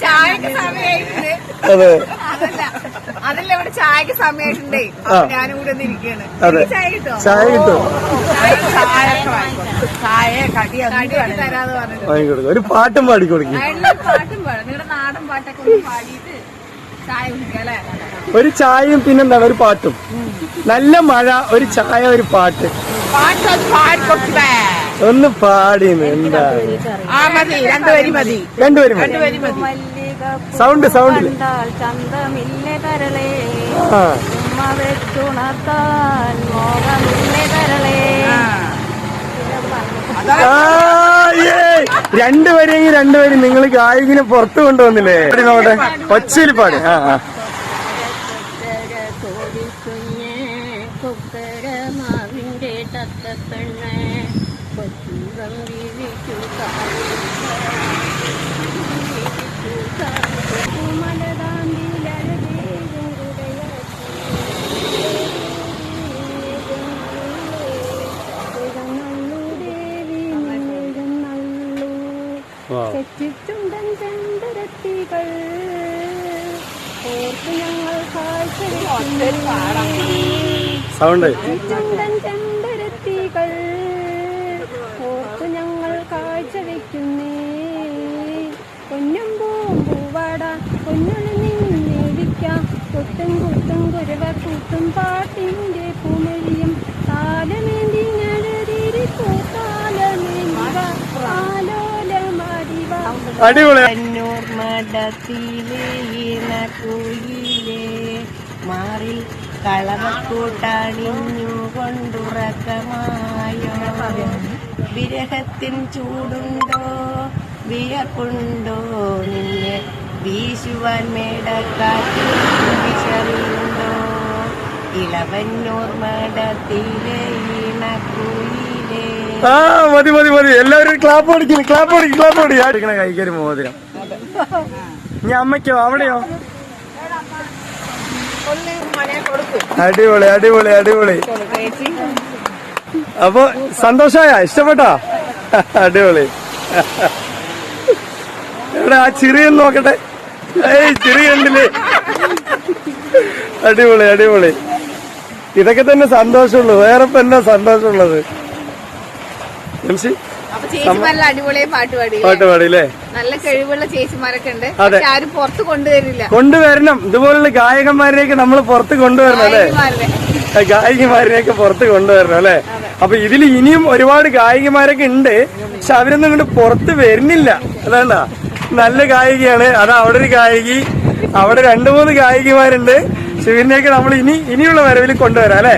ചായക്ക് സമയമായിട്ടുണ്ട്. അതെ അതല്ല ഇവിടെ ചായക്ക് സമയമായിട്ടുണ്ടേ. ഞാനും കൂടെ ഒന്ന് ഇരിക്കുകയാണ്. ചായ കിട്ടോ? ചായ കിട്ടും. ചായ കടിയൊക്കെ തരാന്ന് പറഞ്ഞിട്ട് വാങ്ങിക്കൊടുക്കും. ഒരു പാട്ടും പാടിക്കൊടുക്കും. പാട്ടും പാടും. നിങ്ങളുടെ നാടൻ പാട്ടൊക്കെ ഒന്ന് പാടിയിട്ട് ചായ കുടിക്കാം അല്ലേ? ഒരു ചായയും പിന്നെന്താണ് ഒരു പാട്ടും. നല്ല മഴ, ഒരു ചായ, ഒരു പാട്ട്. ഒന്ന് പാടിന്ന് എന്താ? രണ്ടുപേരി മതി. സൗണ്ട് സൗണ്ടില് ചന്തമില്ല കരളേ ആ വെച്ചുണർത്താൻ മോഹമില്ല കരളേ. രണ്ടുപേരും നിങ്ങൾ ഗായകനെ പുറത്തു കൊണ്ടുവന്നില്ലേ? നോട്ടെ ഒച്ചയിൽ പാട്. ആ ആ കുക്കരമാവിന്റെ തത്തപ്പെണ്ണെ കൊച്ചുകം വീഴിച്ചു ചുണ്ടൻ ചെണ്ടരത്തികൾ ഓർത്ത് ഞങ്ങൾ സൗണ്ട് ചുണ്ടൻ ചെണ്ടരത്തികൾ ഓർത്ത് ഞങ്ങൾ കാഴ്ച വയ്ക്കുന്നേ. പൊന്നും പൂവാട പൊന്നുള്ളി നിന്നേടിക്കാം കൊട്ടും കുത്തും കുരവ കൂട്ടും പാട്ടിന്റെ പൂമഴിയും താലമേന്തി ഞഴതിരി പൂത്താലമേന്തിവ ആലോലമാരിവ. അടിപൊളി. കണ്ണൂർ മഠത്തിലെ ഈണക്കുയിലേ മാറിൽ കളവക്കൂട്ടണിഞ്ഞു കൊണ്ടുറക്കമായോ. വിരഹത്തിൻ ചൂടുണ്ടോ വിയർപ്പുണ്ടോ നിന്നെ വീശുവാൻ മേടക്കാറ്റിൽ വിശറിയുണ്ടോ. ഇളവന്നൂർ മഠത്തിലെ ഈണക്കുയിലേ. ആ മതി മതി മതി. എല്ലാവരും ക്ലാപ്പ് ഓടിക്കുന്നു. ക്ലാപ്പ് ഓടി കൈക്കൊരു മോതിരം. ഞാൻ അമ്മയ്ക്കോ അവിടെയോ? അടിപൊളി അടിപൊളി അടിപൊളി. അപ്പൊ സന്തോഷായ? ഇഷ്ടപ്പെട്ടോ? അടിപൊളി. എവിടെ ആ ചിറിയൊന്ന് നോക്കട്ടെ. ചിറി കണ്ടില്ലേ? അടിപൊളി അടിപൊളി. ഇതൊക്കെ തന്നെ സന്തോഷമുള്ളൂ. വേറെ ഇപ്പൊ എന്നാ സന്തോഷമുള്ളത്? ചേച്ചിമാരെല്ലാം അടിപൊളിയായി പാട്ട് പാടില്ലേ? നല്ല കഴിവുള്ള ചേച്ചിമാരൊക്കെ ഉണ്ട്. പക്ഷെ ആരും പുറത്ത് കൊണ്ടുവരില്ല. കൊണ്ടുവരണം. ഇതുപോലുള്ള ഗായകന്മാരെയൊക്കെ നമ്മൾ പുറത്ത് കൊണ്ടുവരണം അല്ലെ? ഗായികമാരെയൊക്കെ പുറത്ത് കൊണ്ടുവരണം അല്ലെ? അപ്പൊ ഇതിൽ ഇനിയും ഒരുപാട് ഗായികമാരൊക്കെ ഉണ്ട്. പക്ഷെ അവരൊന്നും ഇങ്ങോട്ട് പുറത്ത് വരുന്നില്ല. അതാണ്ടാ നല്ല ഗായികയാണ്. അതാ അവിടെ ഒരു ഗായികി, അവിടെ 2-3 ഗായികമാരുണ്ട്. പക്ഷെ ഇവരിനെയൊക്കെ നമ്മൾ ഇനിയുള്ള വരവിൽ കൊണ്ടുവരാം അല്ലെ?